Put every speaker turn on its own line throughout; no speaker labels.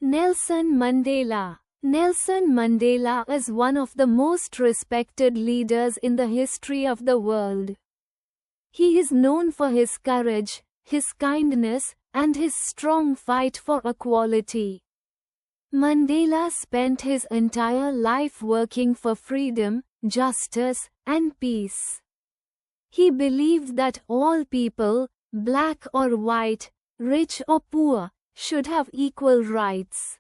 Nelson Mandela. Nelson Mandela is one of the most respected leaders in the history of the world. He is known for his courage, his kindness, and his strong fight for equality. Mandela spent his entire life working for freedom, justice, and peace. He believed that all people, black or white, rich or poor, should have equal rights.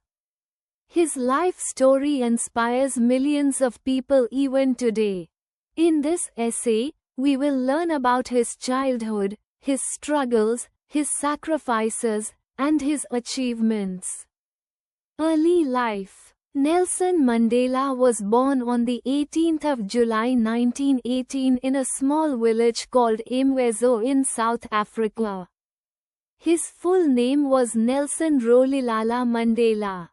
His life story inspires millions of people even today. In this essay, we will learn about his childhood, his struggles, his sacrifices, and his achievements. Early life. Nelson Mandela was born on the 18th of July 1918 in a small village called Mwezo in South Africa. His full name was Nelson Rolihlahla Mandela.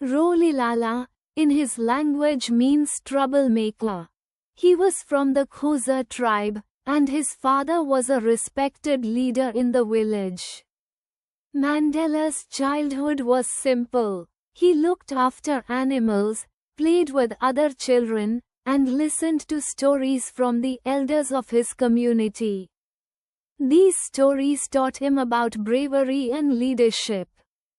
Rolihlahla, in his language, means troublemaker. He was from the Xhosa tribe, and his father was a respected leader in the village. Mandela's childhood was simple. He looked after animals, played with other children, and listened to stories from the elders of his community. These stories taught him about bravery and leadership.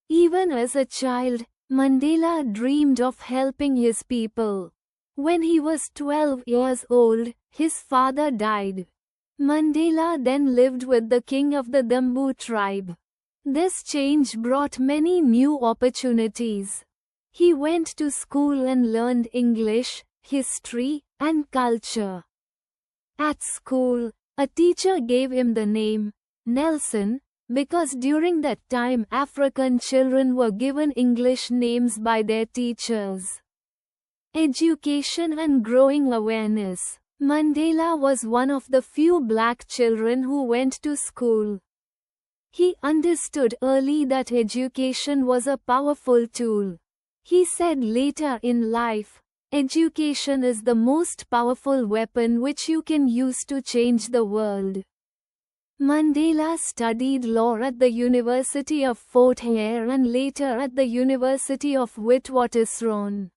Even as a child, Mandela dreamed of helping his people. When he was 12 years old, his father died. Mandela then lived with the king of the Dambu tribe. This change brought many new opportunities. He went to school and learned English, history, and culture. At school, a teacher gave him the name Nelson because during that time African children were given English names by their teachers. Education and growing awareness. Mandela was one of the few black children who went to school. He understood early that education was a powerful tool. He said later in life, education is the most powerful weapon which you can use to change the world. Mandela studied law at the University of Fort Hare and later at the University of Witwatersrand.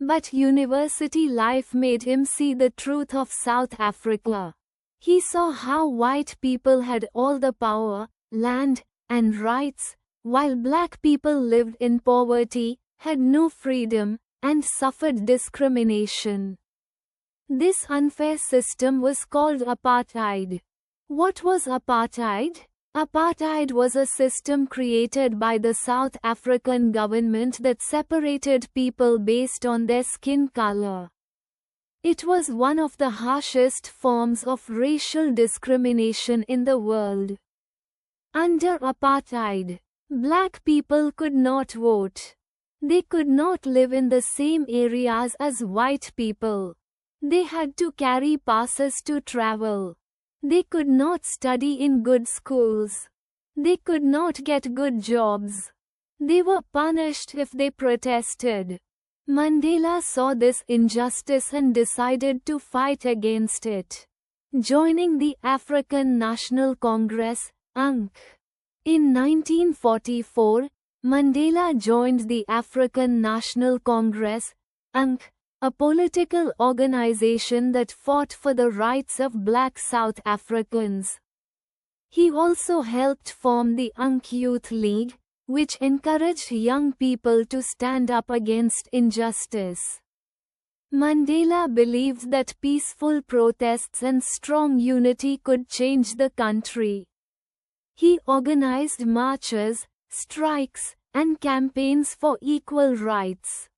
But university life made him see the truth of South Africa. He saw how white people had all the power, land, and rights, while black people lived in poverty, had no freedom, and suffered discrimination. This unfair system was called apartheid. What was apartheid? Apartheid was a system created by the South African government that separated people based on their skin color. It was one of the harshest forms of racial discrimination in the world. Under apartheid, black people could not vote. They could not live in the same areas as white people. They had to carry passes to travel. They could not study in good schools. They could not get good jobs. They were punished if they protested. Mandela saw this injustice and decided to fight against it, joining the African National Congress, ANC. In 1944, Mandela joined the African National Congress, ANC, a political organization that fought for the rights of black South Africans. He also helped form the ANC Youth League, which encouraged young people to stand up against injustice. Mandela believed that peaceful protests and strong unity could change the country. He organized marches, strikes, and campaigns for equal rights.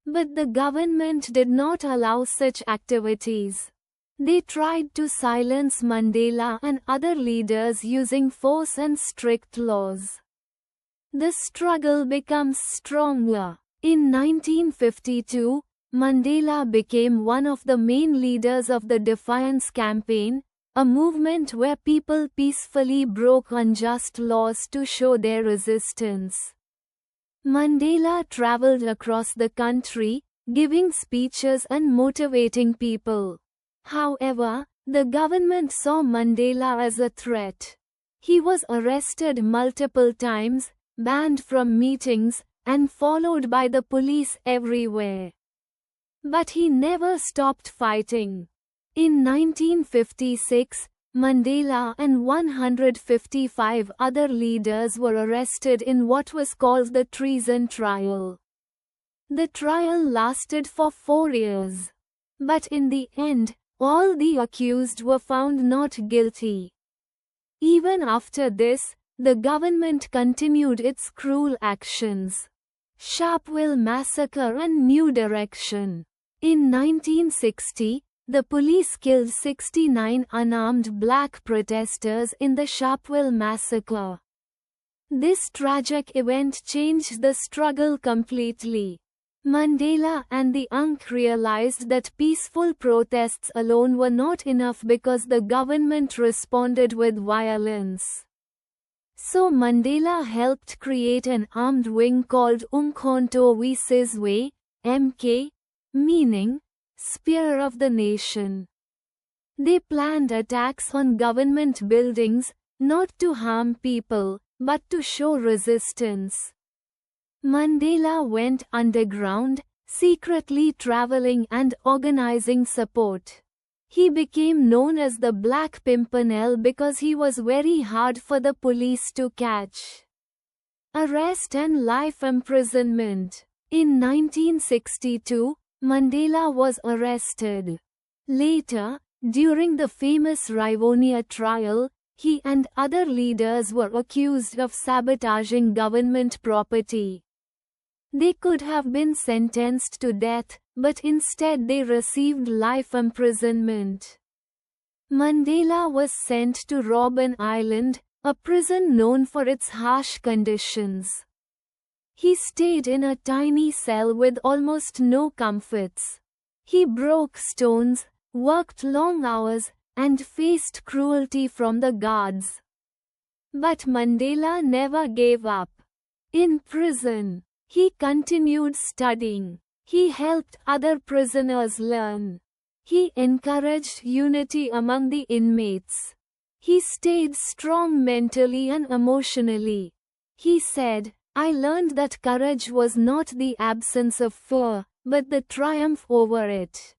But the government did not allow such activities. They tried to silence Mandela and other leaders using force and strict laws. The struggle becomes stronger. In 1952, Mandela became one of the main leaders of the Defiance Campaign, a movement where people peacefully broke unjust laws to show their resistance. Mandela traveled across the country, giving speeches and motivating people. However, the government saw Mandela as a threat. He was arrested multiple times, banned from meetings, and followed by the police everywhere. But he never stopped fighting. In 1956, Mandela and 155 other leaders were arrested in what was called the treason trial. The trial lasted for 4 years. But in the end, all the accused were found not guilty. Even after this, the government continued its cruel actions. Sharpeville Massacre and New Direction. In 1960, the police killed 69 unarmed black protesters in the Sharpeville Massacre. This tragic event changed the struggle completely. Mandela and the UNC realized that peaceful protests alone were not enough because the government responded with violence. So Mandela helped create an armed wing called Umkhonto we Sizwe, MK, meaning, Spear of the Nation. They planned attacks on government buildings, not to harm people, but to show resistance. Mandela went underground, secretly traveling and organizing support. He became known as the Black Pimpernel because he was very hard for the police to catch. Arrest and life imprisonment. In 1962, Mandela was arrested. Later, during the famous Rivonia trial, he and other leaders were accused of sabotaging government property. They could have been sentenced to death, but instead they received life imprisonment. Mandela was sent to Robben Island, a prison known for its harsh conditions. He stayed in a tiny cell with almost no comforts. He broke stones, worked long hours, and faced cruelty from the guards. But Mandela never gave up. In prison, he continued studying. He helped other prisoners learn. He encouraged unity among the inmates. He stayed strong mentally and emotionally. He said, "I learned that courage was not the absence of fear, but the triumph over it."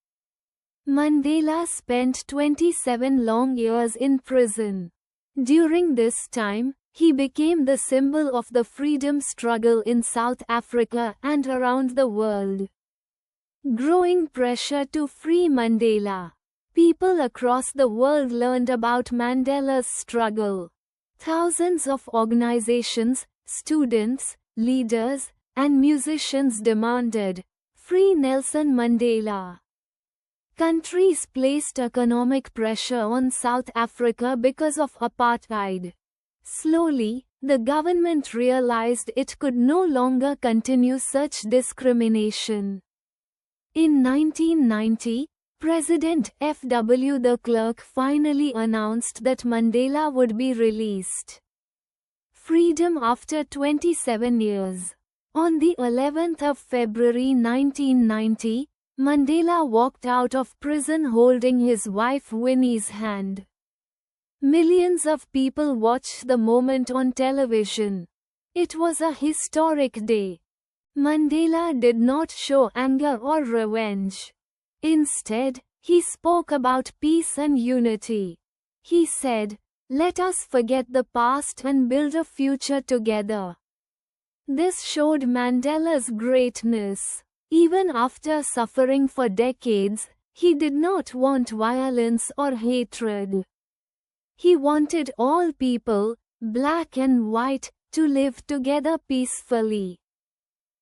Mandela spent 27 long years in prison. During this time, he became the symbol of the freedom struggle in South Africa and around the world. Growing pressure to free Mandela. People across the world learned about Mandela's struggle. Thousands of organizations, students, leaders, and musicians demanded, "Free Nelson Mandela." Countries placed economic pressure on South Africa because of apartheid. Slowly, the government realized it could no longer continue such discrimination. In 1990, President F.W. de Klerk finally announced that Mandela would be released. Freedom after 27 years. On the 11th of February 1990, Mandela walked out of prison holding his wife Winnie's hand. Millions of people watched the moment on television. It was a historic day. Mandela did not show anger or revenge. Instead, he spoke about peace and unity. He said, "Let us forget the past and build a future together." This showed Mandela's greatness. Even after suffering for decades, he did not want violence or hatred. He wanted all people, black and white, to live together peacefully.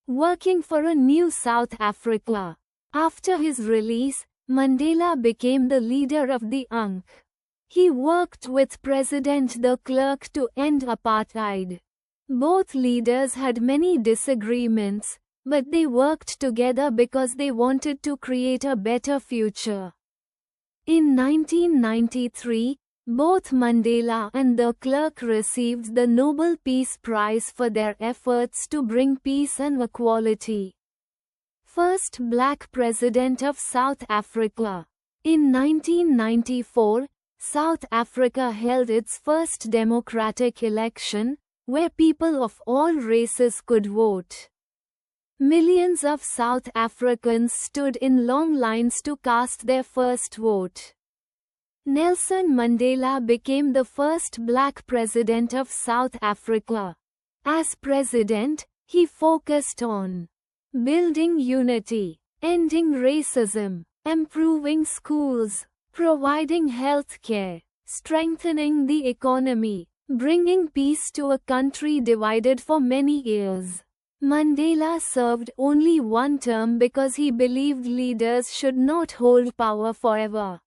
Working for a new South Africa. After his release, Mandela became the leader of the UNC. He worked with President de Klerk to end apartheid. Both leaders had many disagreements, but they worked together because they wanted to create a better future. In 1993, both Mandela and de Klerk received the Nobel Peace Prize for their efforts to bring peace and equality. First black president of South Africa. In 1994, South Africa held its first democratic election, where people of all races could vote. Millions of South Africans stood in long lines to cast their first vote. Nelson Mandela became the first black president of South Africa. As president, he focused on building unity, ending racism, improving schools, providing health care, strengthening the economy, bringing peace to a country divided for many years. Mandela served only one term because he believed leaders should not hold power forever.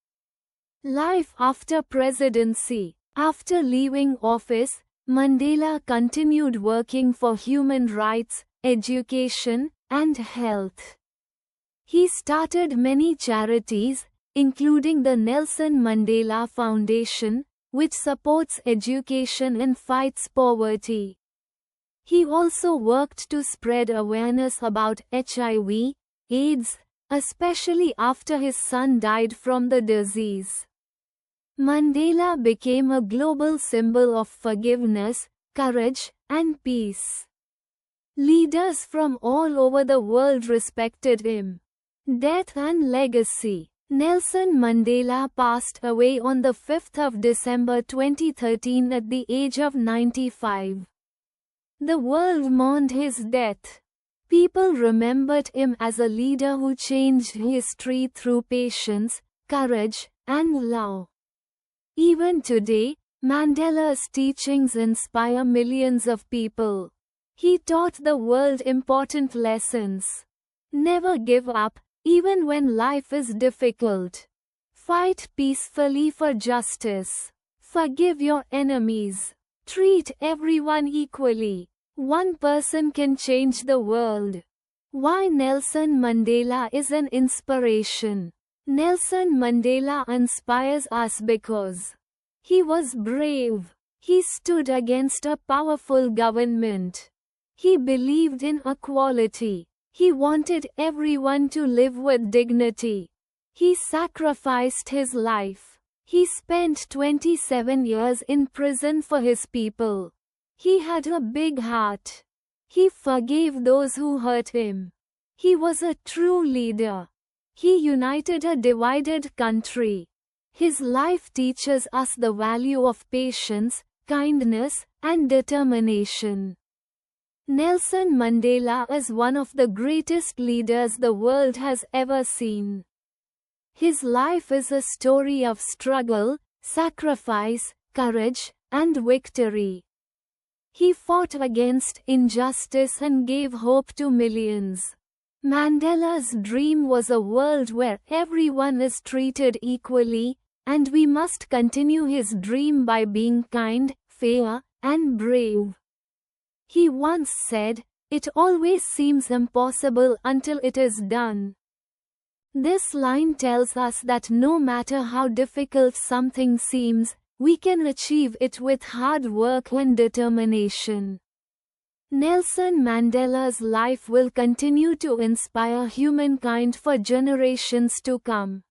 Life after presidency. After leaving office, Mandela continued working for human rights, education, and health. He started many charities, including the Nelson Mandela Foundation, which supports education and fights poverty. He also worked to spread awareness about HIV, AIDS, especially after his son died from the disease. Mandela became a global symbol of forgiveness, courage, and peace. Leaders from all over the world respected him. Death and legacy. Nelson Mandela passed away on the 5th of December 2013 at the age of 95. The world mourned his death. People remembered him as a leader who changed history through patience, courage, and love. Even today, Mandela's teachings inspire millions of people. He taught the world important lessons. Never give up, even when life is difficult. Fight peacefully for justice. Forgive your enemies. Treat everyone equally. One person can change the world. Why Nelson Mandela is an inspiration. Nelson Mandela inspires us because he was brave. He stood against a powerful government. He believed in equality. He wanted everyone to live with dignity. He sacrificed his life. He spent 27 years in prison for his people. He had a big heart. He forgave those who hurt him. He was a true leader. He united a divided country. His life teaches us the value of patience, kindness, and determination. Nelson Mandela is one of the greatest leaders the world has ever seen. His life is a story of struggle, sacrifice, courage, and victory. He fought against injustice and gave hope to millions. Mandela's dream was a world where everyone is treated equally, and we must continue his dream by being kind, fair, and brave. He once said, "It always seems impossible until it is done." This line tells us that no matter how difficult something seems, we can achieve it with hard work and determination. Nelson Mandela's life will continue to inspire humankind for generations to come.